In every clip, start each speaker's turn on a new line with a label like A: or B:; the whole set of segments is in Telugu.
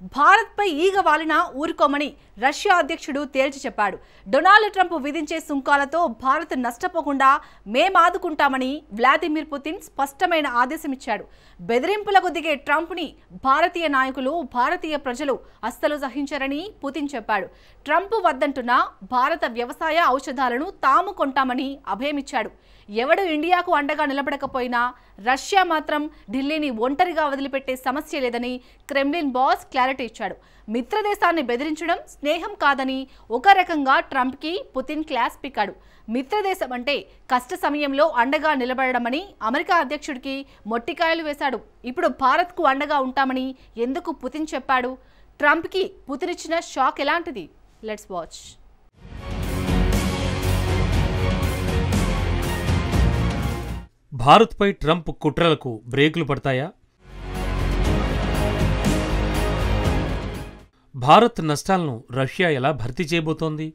A: భారత్పై ఈగ వాలినా ఊరుకోమని రష్యా అధ్యక్షుడు తేల్చి చెప్పాడు. డొనాల్డ్ ట్రంప్ విధించే సుంకాలతో భారత్ నష్టపోకుండా మేమాదుకుంటామని వ్లాదిమిర్ పుతిన్ స్పష్టమైన ఆదేశమిచ్చాడు. బెదిరింపులకు దిగే ట్రంప్ని భారతీయ నాయకులు, భారతీయ ప్రజలు అస్సలు సహించరని పుతిన్ చెప్పాడు. ట్రంప్ వద్దంటున్న భారత వ్యవసాయ ఔషధాలను తాము కొంటామని అభయమిచ్చాడు. ఎవడు ఇండియాకు అండగా నిలబడకపోయినా రష్యా మాత్రం ఢిల్లీని ఒంటరిగా వదిలిపెట్టే సమస్య లేదని క్రెమ్లిన్ బాస్ క్లారిటీ ఇచ్చాడు. మిత్రదేశాన్ని బెదిరించడం స్నేహం కాదని ఒక రకంగా ట్రంప్కి పుతిన్ క్లాస్ పీకాడు. మిత్రదేశం అంటే కష్ట సమయంలో అండగా నిలబడమని అమెరికా అధ్యక్షుడికి మొట్టికాయలు వేశాడు. ఇప్పుడు భారత్కు అండగా ఉంటామని ఎందుకు పుతిన్ చెప్పాడు? ట్రంప్కి పుతిన్ ఇచ్చిన షాక్ ఎలాంటిది? Let's watch.
B: భారత్పై ట్రంప్ కుట్రలకు బ్రేకులు పడతాయా? భారత్ నష్టాలను రష్యా ఎలా భర్తీ చేయబోతోంది?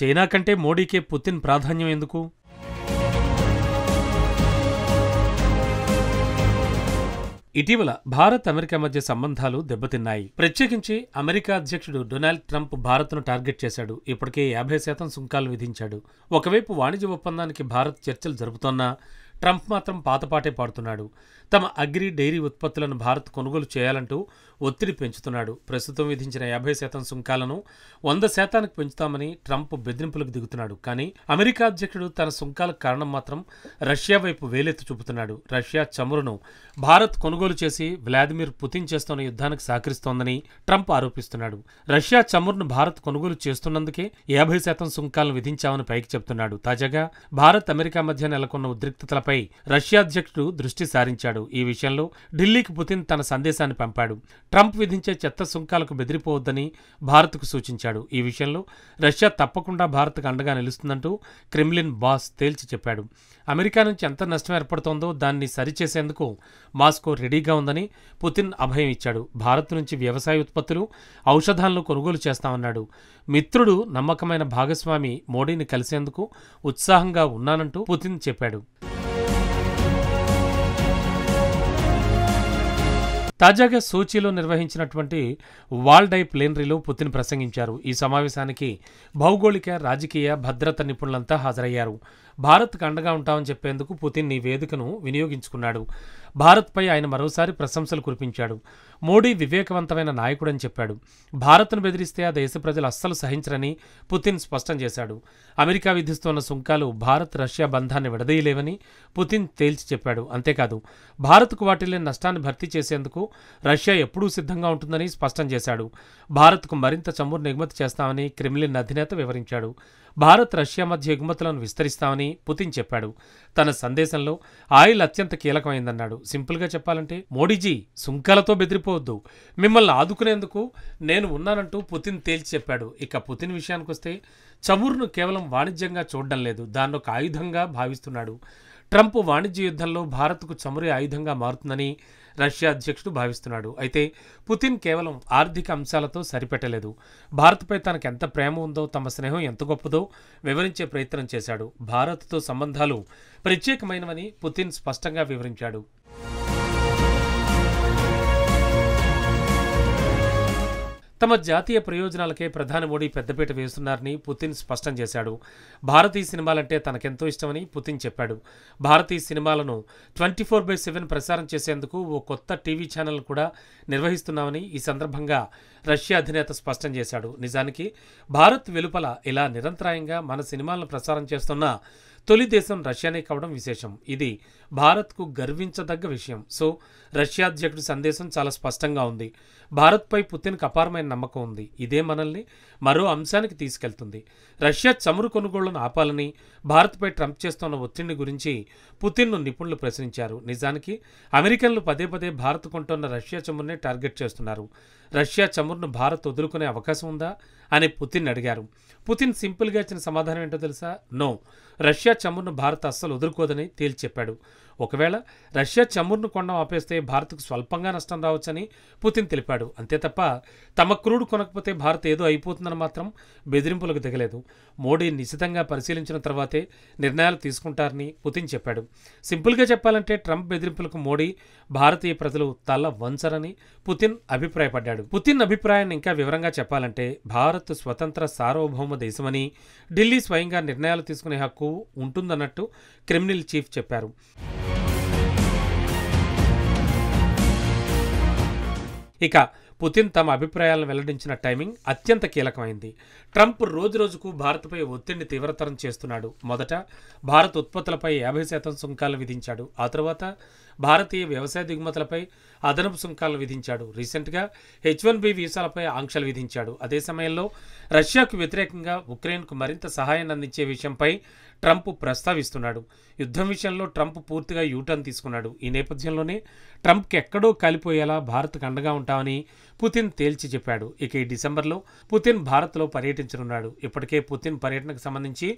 B: చైనా కంటే మోడీకే పుతిన్ ప్రాధాన్యం ఎందుకు? ఇటీవల భారత్ అమెరికా మధ్య సంబంధాలు దెబ్బతిన్నాయి. ప్రత్యేకించి అమెరికా అధ్యక్షుడు డొనాల్డ్ ట్రంప్ భారత్ను టార్గెట్ చేశాడు. ఇప్పటికే 50% సుంకాలు విధించాడు. ఒకవైపు వాణిజ్య ఒప్పందానికి భారత్ చర్చలు జరుపుతోన్నా ట్రంప్ మాత్రం పాతపాటే పాడుతున్నాడు. తమ అగ్రి డైరీ ఉత్పత్తులను భారత్ కొనుగోలు చేయాలంటూ ఒత్తిడి పెంచుతున్నాడు. ప్రస్తుతం విధించిన 50% సుంకాలను 100% పెంచుతామని ట్రంప్ బెదిరింపులకు దిగుతున్నాడు. కానీ అమెరికా అధ్యక్షుడు తన సుంకాలకు కారణం మాత్రం రష్యా వైపు వేలెత్తి చూపుతున్నాడు. రష్యా చమురును భారత్ కొనుగోలు చేసి వ్లాదిమిర్ పుతిన్ చేస్తున్న యుద్ధానికి సహకరిస్తోందని ట్రంప్ ఆరోపిస్తున్నాడు. రష్యా చమురును భారత్ కొనుగోలు చేస్తున్నందుకే 50% సుంకాలను విధించామని పైకి చెబుతున్నాడు. తాజాగా భారత్ అమెరికా మధ్య నెలకొన్న ఉద్రిక్తతలపై రష్యా అధ్యక్షుడు దృష్టి సారించాడు. ఈ విషయంలో ఢిల్లీకి పుతిన్ తన సందేశాన్ని పంపాడు. ట్రంప్ విధించే చెత్త సుంకాలకు బెదిరిపోవద్దని భారత్కు సూచించాడు. ఈ విషయంలో రష్యా తప్పకుండా భారత్కు అండగా నిలుస్తుందంటూ క్రెమ్లిన్ బాస్ తేల్చి చెప్పాడు. అమెరికా నుంచి ఎంత నష్టం ఏర్పడుతోందో దాన్ని సరిచేసేందుకు మాస్కో రెడీగా ఉందని పుతిన్ అభయం ఇచ్చాడు. భారత్ నుంచి వ్యవసాయ ఉత్పత్తులు, ఔషధాలను కొనుగోలు చేస్తామన్నాడు. మిత్రుడు, నమ్మకమైన భాగస్వామి మోడీని కలిసేందుకు ఉత్సాహంగా ఉన్నానంటూ పుతిన్ చెప్పాడు. తాజాగా సోచీలో నిర్వహించినటువంటి వాల్డై ప్లేనరీలో పుతిన్ ప్రసంగించారు. ఈ సమావేశానికి భౌగోళిక, రాజకీయ, భద్రత నిపుణులంతా హాజరయ్యారు. భారత్కు అండగా ఉంటామని చెప్పేందుకు పుతిన్ ఈ వేదికను వినియోగించుకున్నాడు. భారత్పై ఆయన మరోసారి ప్రశంసలు కురిపించాడు. మోడీ వివేకవంతమైన నాయకుడని చెప్పాడు. భారత్ను బెదిరిస్తే ఆ దేశ ప్రజలు అస్సలు సహించరని పుతిన్ స్పష్టం చేశాడు. అమెరికా విధిస్తున్న సుంకాలు భారత్ రష్యా బంధాన్ని విడదీయలేవని పుతిన్ తేల్చి చెప్పాడు. అంతేకాదు భారత్కు వాటిల్లే నష్టాన్ని భర్తీ చేసేందుకు రష్యా ఎప్పుడూ సిద్ధంగా ఉంటుందని స్పష్టం చేశాడు. భారత్కు మరింత చమురు ఎగుమతి చేస్తామని క్రెమ్లిన్ అధినేత వివరించాడు. భారత్ రష్యా మధ్య ఎగుమతులను విస్తరిస్తామని పుతిన్ చెప్పాడు. తన సందేశంలో ఆయిల్ అత్యంత కీలకమైందన్నాడు. సింపుల్గా చెప్పాలంటే, మోడీజీ సుంకాలతో బెదిరిపోవద్దు, మిమ్మల్ని ఆదుకునేందుకు నేను ఉన్నానంటూ పుతిన్ తేల్చి చెప్పాడు. ఇక పుతిన్ విషయానికొస్తే చమురును కేవలం వాణిజ్యంగా చూడడం లేదు, దాన్నొక ఆయుధంగా భావిస్తున్నాడు. ట్రంప్ వాణిజ్య యుద్ధంలో భారత్కు చమురే ఆయుధంగా మారుతుందని రష్యా అధ్యక్షుడు భావిస్తున్నాడు. అయితే పుతిన్ కేవలం ఆర్థిక అంశాలతో సరిపెట్టలేదు. భారత్పై తనకు ఎంత ప్రేమ ఉందో, తమ స్నేహం ఎంత గొప్పదో వివరించే ప్రయత్నం చేశాడు. భారత్తో సంబంధాలు ప్రత్యేకమైనవని పుతిన్ స్పష్టంగా వివరించాడు. తమ జాతీయ ప్రయోజనాలకే ప్రధాని మోడీ పెద్దపీట వేస్తున్నారని పుతిన్ స్పష్టం చేశాడు. భారతీయ సినిమాలంటే తనకెంతో ఇష్టమని పుతిన్ చెప్పాడు. భారతీయ సినిమాలను 24/7 ప్రసారం చేసేందుకు ఓ కొత్త టీవీ ఛానల్ కూడా నిర్వహిస్తున్నామని ఈ సందర్భంగా రష్యా అధినేత స్పష్టం చేశాడు. నిజానికి భారత్ వెలుపల ఇలా నిరంతరాయంగా మన సినిమాలను ప్రసారం చేస్తున్న తొలి దేశం రష్యానే కావడం విశేషం. ఇది భారత్కు గర్వించదగ్గ విషయం. సో రష్యా అధ్యక్షుడి సందేశం చాలా స్పష్టంగా ఉంది. భారత్పై పుతిన్కు అపారమైన నమ్మకం ఉంది. ఇదే మనల్ని మరో అంశానికి తీసుకెళ్తుంది. రష్యా చమురు కొనుగోళ్లను ఆపాలని భారత్పై ట్రంప్ చేస్తున్న ఒత్తిడిని గురించి పుతిన్ను నిపుణులు ప్రశ్నించారు. నిజానికి అమెరికన్లు పదే పదే భారత్ కొంటున్న రష్యా చమురునే టార్గెట్ చేస్తున్నారు. రష్యా చమురును భారత్ వదులుకునే అవకాశం ఉందా అని పుతిన్ అడిగారు. పుతిన్ సింపుల్గా ఇచ్చిన సమాధానం ఏంటో తెలుసా? నో, రష్యా చమురును భారత్ అస్సలు వదులుకోదని తేల్చి చెప్పాడు. ఒకవేళ రష్యా చమురును కొనడం ఆపేస్తే భారత్కు స్వల్పంగా నష్టం రావచ్చని పుతిన్ తెలిపాడు. అంతే తప్ప తమ క్రూడ్ కొనకపోతే భారత్ ఏదో అయిపోతుందని మాత్రం బెదిరింపులకు దిగలేదు. మోడీ నిశితంగా పరిశీలించిన తర్వాతే నిర్ణయాలు తీసుకుంటారని పుతిన్ చెప్పాడు. సింపుల్గా చెప్పాలంటే ట్రంప్ బెదిరింపులకు మోడీ, భారతీయ ప్రజలు తల వంచరని పుతిన్ అభిప్రాయపడ్డాడు. పుతిన్ అభిప్రాయాన్ని ఇంకా వివరంగా చెప్పాలంటే భారత్ స్వతంత్ర సార్వభౌమ దేశమని, ఢిల్లీ స్వయంగా నిర్ణయాలు తీసుకునే హక్కు ఉంటుందన్నట్టు క్రెమ్లిన్ చీఫ్ చెప్పారు. ఇక పుతిన్ తమ అభిప్రాయాలను వెల్లడించిన టైమింగ్ అత్యంత కీలకమైంది. ట్రంప్ రోజురోజుకు భారత్పై ఒత్తిడిని తీవ్రతరం చేస్తున్నాడు. మొదట భారత్ ఉత్పత్తులపై 50% సుంకాలను విధించాడు. ఆ తర్వాత భారతీయ వ్యవసాయ దిగుమతులపై అదనపు సుంకాలను విధించాడు. రీసెంట్గా H1B వీసాలపై ఆంక్షలు విధించాడు. అదే సమయంలో రష్యాకు వ్యతిరేకంగా ఉక్రెయిన్కు మరింత సహాయాన్ని అందించే విషయంపై ట్రంప్ ప్రస్తావిస్తున్నాడు. యుద్ధం విషయంలో ట్రంప్ పూర్తిగా యూటర్న్ తీసుకున్నాడు. ఈ నేపథ్యంలోనే ట్రంప్కి ఎక్కడో కాలిపోయేలా భారత్కు అండగా ఉంటామని పుతిన్ తేల్చి చెప్పాడు. ఇక ఈ డిసెంబర్లో పుతిన్ భారత్లో పర్యటించనున్నాడు. ఇప్పటికే పుతిన్ పర్యటనకు సంబంధించి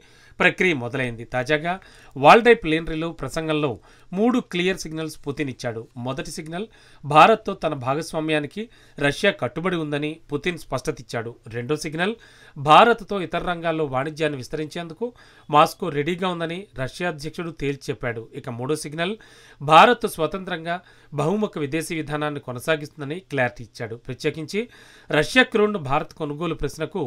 B: ప్రక్రియ మొదలైంది. తాజాగా వాల్డై ప్లేనరీలో ప్రసంగంలో 3 క్లియర్ సిగ్నల్స్ పుతిన్ ఇచ్చాడు. మొదటి సిగ్నల్, భారత్తో తన భాగస్వామ్యానికి రష్యా కట్టుబడి ఉందని పుతిన్ స్పష్టత ఇచ్చాడు. రెండో సిగ్నల్, భారత్తో ఇతర రంగాల్లో వాణిజ్యాన్ని విస్తరించేందుకు మాస్కో రెడీగా ఉందని రష్యా అధ్యక్షుడు తేల్చి చెప్పాడు. ఇక మూడో సిగ్నల్, భారత్ స్వతంత్రంగా బహుముఖ విదేశీ విధానాన్ని కొనసాగిస్తుందని క్లారిటీ ఇచ్చాడు. ప్రత్యేకించి రష్యా క్రూడ్ను భారత్ కొనుగోలు ప్రశ్నకు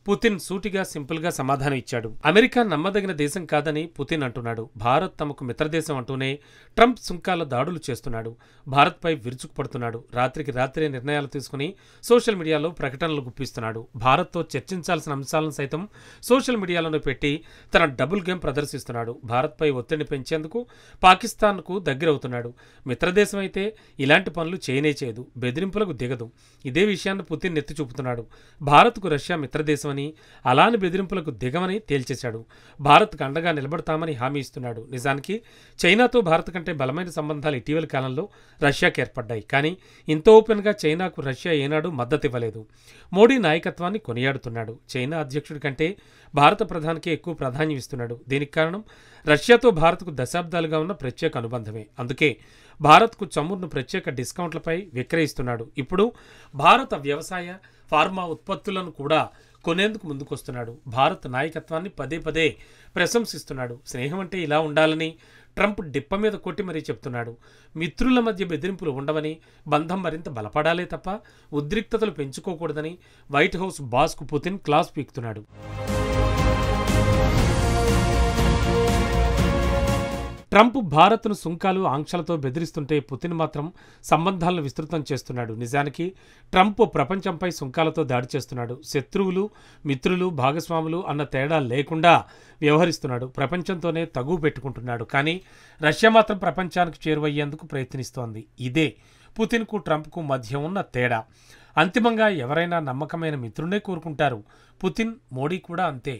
B: పుతిన్ సూటిగా సింపుల్గా సమాధానం ఇచ్చాడు. అమెరికా నమ్మదగిన దేశం కాదని పుతిన్ అంటున్నాడు. భారత్ తమకు మిత్రదేశం అంటూనే ట్రంప్ సుంకాల దాడులు చేస్తున్నాడు. భారత్పై విరుచుకుపడుతున్నాడు. రాత్రికి రాత్రే నిర్ణయాలు తీసుకుని సోషల్ మీడియాలో ప్రకటనలు గుప్పిస్తున్నాడు. భారత్తో చర్చించాల్సిన అంశాలను సైతం సోషల్ మీడియాలోనే పెట్టి తన డబుల్ గేమ్ ప్రదర్శిస్తున్నాడు. భారత్పై ఒత్తిడిని పెంచేందుకు పాకిస్తాన్కు దగ్గరవుతున్నాడు. మిత్రదేశం అయితే ఇలాంటి పనులు చేయనే చేయదు, బెదిరింపులకు దిగదు. ఇదే విషయాన్ని పుతిన్ ఎత్తి చూపుతున్నాడు. భారత్కు రష్యా మిత్రదేశమని, అలాని బెదిరింపులకు దిగమని తేల్చేశాడు. భారత్కు అండగా నిలబడతామని హామీ ఇస్తున్నాడు. నిజానికి చైనాతో భారత్ కంటే బలమైన సంబంధాలు ఇటీవలి కాలంలో రష్యాకి ఏర్పడ్డాయి. కానీ ఇంత ఓపెన్గా చైనాకు రష్యా ఏనాడు మద్దతు ఇవ్వలేదు. మోడీ నాయకత్వాన్ని కొనియాడుతున్నాడు. చైనా అధ్యక్షుడి కంటే భారత ప్రధానికి ఎక్కువ ప్రాధాన్యం ఇస్తున్నాడు. దీనికి కారణం రష్యాతో భారత్కు దశాబ్దాలుగా ఉన్న ప్రత్యేక అనుబంధమే. అందుకే భారత్కు చమురును ప్రత్యేక డిస్కౌంట్లపై విక్రయిస్తున్నాడు. ఇప్పుడు భారత వ్యవసాయ, ఫార్మా ఉత్పత్తులను కూడా కొనేందుకు ముందుకొస్తున్నాడు. భారత్ నాయకత్వాన్ని పదే పదే ప్రశంసిస్తున్నాడు. స్నేహం అంటే ఇలా ఉండాలని ట్రంప్ డిప్ప మీద కొట్టి మరీ చెప్తున్నాడు. మిత్రుల మధ్య బెదిరింపులు ఉండవని, బంధం మరింత బలపడాలే తప్ప ఉద్రిక్తతలు పెంచుకోకూడదని వైట్ హౌస్ బాస్కు పుతిన్ క్లాస్ పీకుతున్నాడు. ట్రంప్ భారత్ను సుంకాలు, ఆంక్షలతో బెదిరిస్తుంటే పుతిన్ మాత్రం సంబంధాలను విస్తృతం చేస్తున్నాడు. నిజానికి ట్రంప్ ప్రపంచంపై సుంకాలతో దాడి చేస్తున్నాడు. శత్రువులు, మిత్రులు, భాగస్వాములు అన్న తేడా లేకుండా వ్యవహరిస్తున్నాడు. ప్రపంచంతోనే తగువ పెట్టుకుంటున్నాడు. కానీ రష్యా మాత్రం ప్రపంచానికి చేరువయ్యేందుకు ప్రయత్నిస్తోంది. ఇదే పుతిన్కు, ట్రంప్కు మధ్య ఉన్న తేడా. అంతిమంగా ఎవరైనా నమ్మకమైన మిత్రుడే కోరుకుంటారు. పుతిన్, మోడీ కూడా అంతే.